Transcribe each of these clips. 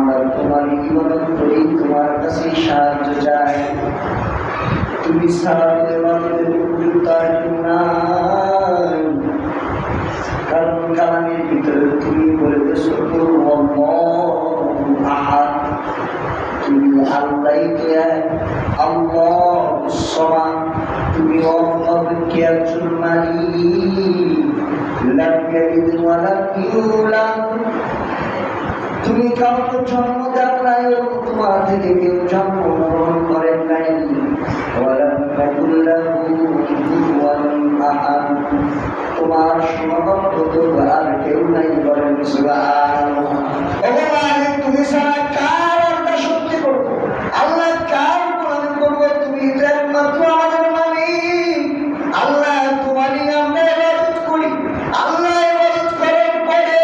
আমরা তোমার ইবাদত করি, তোমার কাছে সাহায্য চাই। তুমি ছাড়া আমাদের উপযুক্ত আর কেউ নাই। কারণ কালামের ভিতরে তুমি বলতেছো আহাদ, তুমি আল্লাহই তো এক, আল্লাহু সামাদ। তুমি অল্লাহকে একজন মালিক, লাম ইয়ালিদ ওয়া লাম ইউলাদ। তুমি কাউকে জন্ম দাও নাই এবং তোমার থেকে কেউ জন্মগ্রহণ করেন নাই। ওয়ালাম ইয়াকুল লাহু কুফুয়ান আহাদ। তোমার সমকক্ষ আর কেউ নাই, বলেন সুবহানাল্লাহ। ভগবান তুমি ছাড়া কার আমরা সত্যি করবো? আল্লাহ কার গোলামি করবো? তুমি তো একমাত্র আমাদের মালিক। আল্লাহ তোমারই আমরা ইবাদত করি। আল্লাহ ইবাদত করার পরে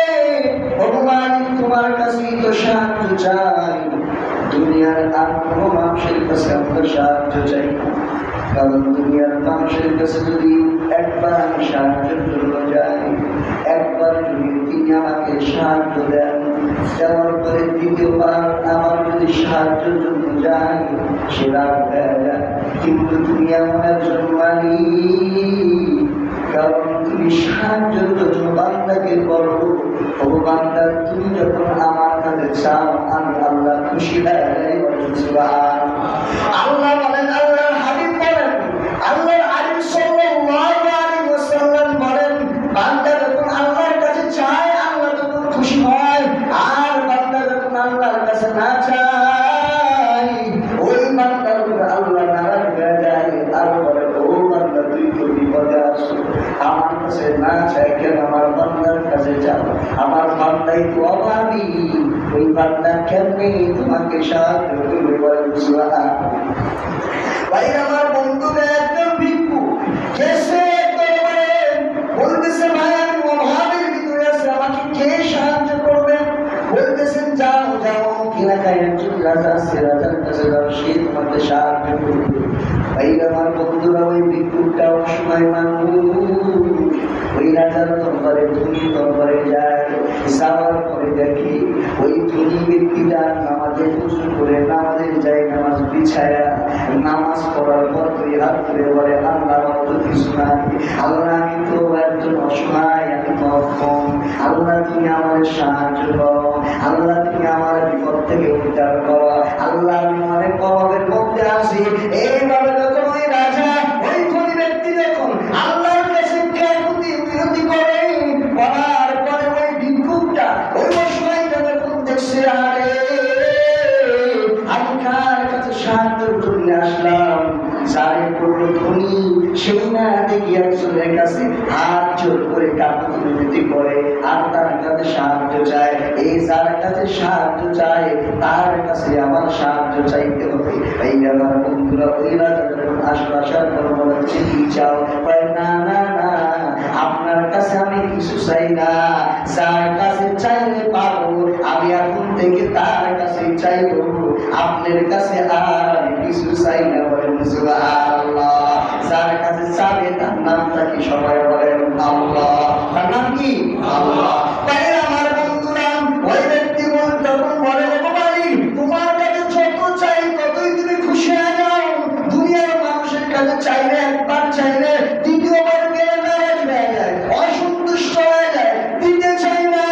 ভগবান তোমার কাছেই তো সাহায্য চাই। দুনিয়ার আর কোনো মানুষের কাছে আমরা সাহায্য চাই না। কারণ দুনিয়ার মানুষের কাছে যদি একবার আমি সাহায্যের জন্য যাই, একবার যদি তিনি আমাকে সাহায্য দেন, দেওয়ার পরে দ্বিতীয়বার আমার যদি সাহায্যের জন্য যাই, সেটা হয়ে যায়। কিন্তু তুমি এমন একজন মালিক, কারণ তুমি সাহায্যের জন্য বান্দাকে করো। ও বান্দা, তুমি যখন আমার কাছে চাও, আমি আল্লাহ খুশি হয়ে যাই। আল্লাহ বলেন, আল্লাহর হাবিব বলেন, আল্লাহর আলিম সাল্লাল্লাহু আলাইহি ওয়াসাল্লাম বলেন, বান্দা যখন আল্লাহর কাছে চায়, আল্লাহ তখন খুশি হয়। আর বান্দা যখন আল্লাহর কাছে না চায়, ওই বান্দার উপর আল্লাহ নারাজ হয়ে যায়। আর বলে, ও বান্দা, তুই তো বিপদে আছো, আমার কাছে না চাই কেন আমার বান্দার কাছে যাও? আমার বান্দাই তো অভাবী, ওই বান্দা কেমনি তোমাকে সাহায্য করবে? বলেন সুবহানাল্লাহ। ভাই আমার বন্ধুদের একজন ভিক্ষু গেছে দরবারে, বলতেছে, ভাই আমি অভাবের ভিতরে আছি, আমাকে কে সাহায্য করবেন? বলতেছেন, যাও যাও, এলাকায় একজন রাজা আছে, রাজার কাছে যাও, সে তোমাকে সাহায্য করবে। ভাই আমার বন্ধুরা, ওই ভিক্ষুকটা অসময় মানুষ, ওই রাজার দরবারে, ধনী দরবারে যায়। যাওয়ার পরে দেখি ওই ধনী ব্যক্তিটা নামাজে উজু করে, নামাজের যায় নামাজ বিছায়া, নামাজ পড়ার পর দুই হাত ধরে বলে, আল্লাহ তো কিছু নাই, আল্লাহ আমি তো একজন অসহায়, আমি তো অক্ষম, আল্লাহ তুমি আমার সাহায্য করো, আল্লাহ তুমি আমার বিপদ থেকে উদ্ধার করো, আল্লাহ আমি অনেক অভাবের মধ্যে আছি। এইভাবে যখন ওই রাজা, ওই ধনী ব্যক্তি যখন আল্লাহর কাছে বিনতি করে, বলার পরে ওই ভিক্ষুকটা, ওই অসহায়টা যখন দেখছে, আরে আমি কার কাছে সাহায্যের জন্য আসলাম, যারে করল ধনী, সেই না দেখি একজনের কাছে হাত জোর করে কাকুতি মিনতি করে আর তার কাছে সাহায্য চায়। এই যার কাছে সাহায্য চায়, তার কাছে আমার সাহায্য চাইতে হবে। এই আমার বন্ধুরা, ওই রাজা যখন আসার পর বলছে, কি চাও? না না না, আপনার কাছে আমি কিছু চাই না, যার কাছে চাইলে পাবো, আমি এখন থেকে তার কাছে চাইবো, আপনার কাছে আর কিছু চাই না। বলেন সুবহানাল্লাহ। যার কাছে চাবে তার নামটা কি? সবাই বলেন আল্লাহ। তার নাম কি? আল্লাহ। তাই আমার বন্ধুরা, ওই ব্যক্তি যখন বলে, তোমার কাছে যত চাই ততই তুমি খুশি হয়ে যাও, দুনিয়ার মানুষের কাছে চাইলে, একবার চাইলে দ্বিতীয়বার গেলে নারাজ হয়ে যায়, অসন্তুষ্ট হয়ে যায়, দিতে চাই না।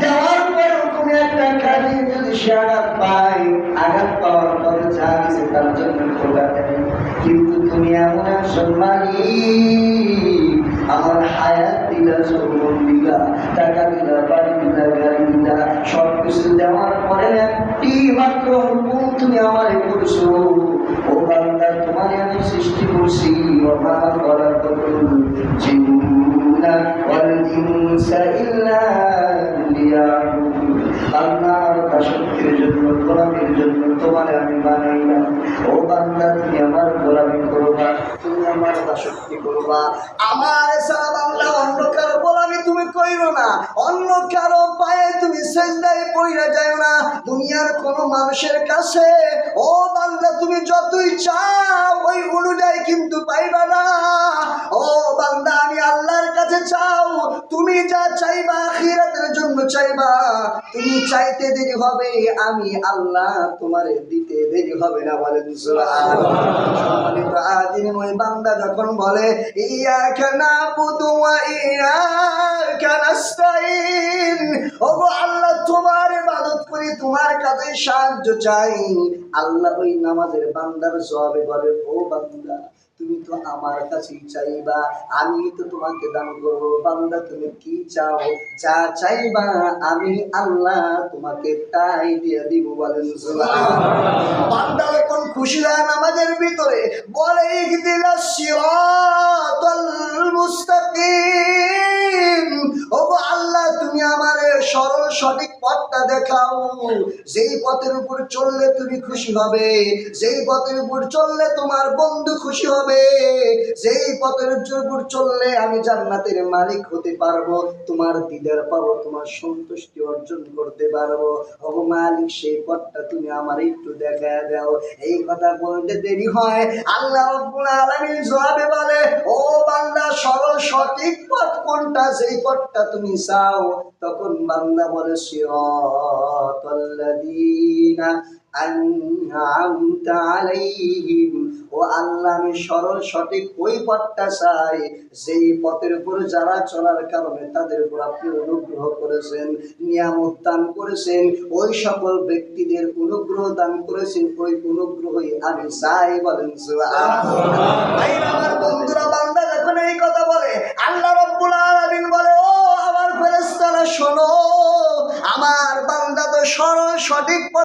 দেওয়ার পরেও তুমি একটা কাজে যদি সে আঘাত পায়, আঘাত পাওয়ার পরে যা আছে তার জন্য খোলা দেয়। কিন্তু তুমি এমন একজন মালিক, আমার হায়াত দিলা, যৌবন দিলা, টাকা দিলা, বাড়ি দিলা, গাড়ি দিলা, সব কিছু দেওয়ার পরে একটি মাত্র হুকুম তুমি আমারে করছো, ও বান্দা তোমার আমি সৃষ্টি করছি, ওমা খলাকাতুল জিন্না ওয়াল ইনসা ইল্লা লিয়াবুদুন। আল্লাহর দাসত্বের জন্য, গোলামির জন্য তোমার আমি বানাই না। ও বান্দা, তুমি আমার গোলামি করবা, তুমি আমার দাসত্ব করবা। আমার সারা বাংলা অন্য কারো গোলামি তুমি কইরো না, অন্য কারো পায়ে তুমি সেজদায় পইরা যাও না, দুনিয়ার কোনো মানুষের কাছে ও বান্দা তুমি যতই চাও ওই অনুযায়ী কিন্তু পাইবা না। ও বান্দা, আমি আল্লাহর কাছে চাও, তুমি যা চাইবা আখিরাতের জন্য চাইবা, তুমি চাইতে দেরি হবে, আমি আমি আল্লাহ তোমারে দিতে দেরি হবে না। বলেন সুবহানাল্লাহ। সম্মানিত আদিন ওই বান্দা যখন বলে ইয়াকা নাবুদু ওয়া ইয়াকা নাস্তাইন, ওগো আল্লাহ তোমার ইবাদত করি, তোমার কাছে সাহায্য চাই, আল্লাহ ওই নামাজের বান্দার জবাবে বলে ও বান্দা তুমি তো আমার কাছেই চাইবা, আমি তো তোমাকে দান করবো। বান্দা তুমি কি চাও? যা চাইবা আমি আল্লাহ তোমাকে তাই দিয়ে দিব। বলেন সুবহানাল্লাহ। বান্দা যখন খুশি হয় নামাজের ভিতরে বলে ইহদিনাস সিরাতাল মুস্তাকিম, ওগো আল্লাহ তুমি আমারে সরল সঠিক পথটা দেখাও, যেই পথের উপর চললে তুমি খুশি হবে, যেই পথের উপর চললে তোমার বন্ধু খুশি হবে, যেই পথের উপর চললে আমি জান্নাতের মালিক হতে পারবো, তোমার দিদার পাবো, তোমার সন্তুষ্টি অর্জন করতে পারবো। ওগো মালিক সেই পথটা তুমি আমার একটু দেখায় দাও। এই কথা বলতে দেরি হয়, আল্লাহ রাব্বুল আলামিন জবাবে বলে ও বান্দা সরল সঠিক পথ কোনটা, যেই পথটা তুমি চাও? তখন বান্দা বলে সিরাতাল্লাযীনা আন'আমতা আলাইহিম, ও আল্লাহ আমি সরল সঠিক ওই পথটা চাই যেই পথের উপর যারা চলার কারণে তাদের উপর আপনি অনুগ্রহ করেছেন, নিয়ামত দান করেছেন, ওই সকল ব্যক্তিদের অনুগ্রহ দান করেছেন, ওই অনুগ্রহই আমি চাই। বলেন সুবহানাল্লাহ। আমার বন্ধুরা বান্দা যখন এই কথা বলে আল্লাহ রাব্বুল আলামিন বলে ও আমার ফেরেশতারা শোনো, আমার বান্দা তো সরল সঠিক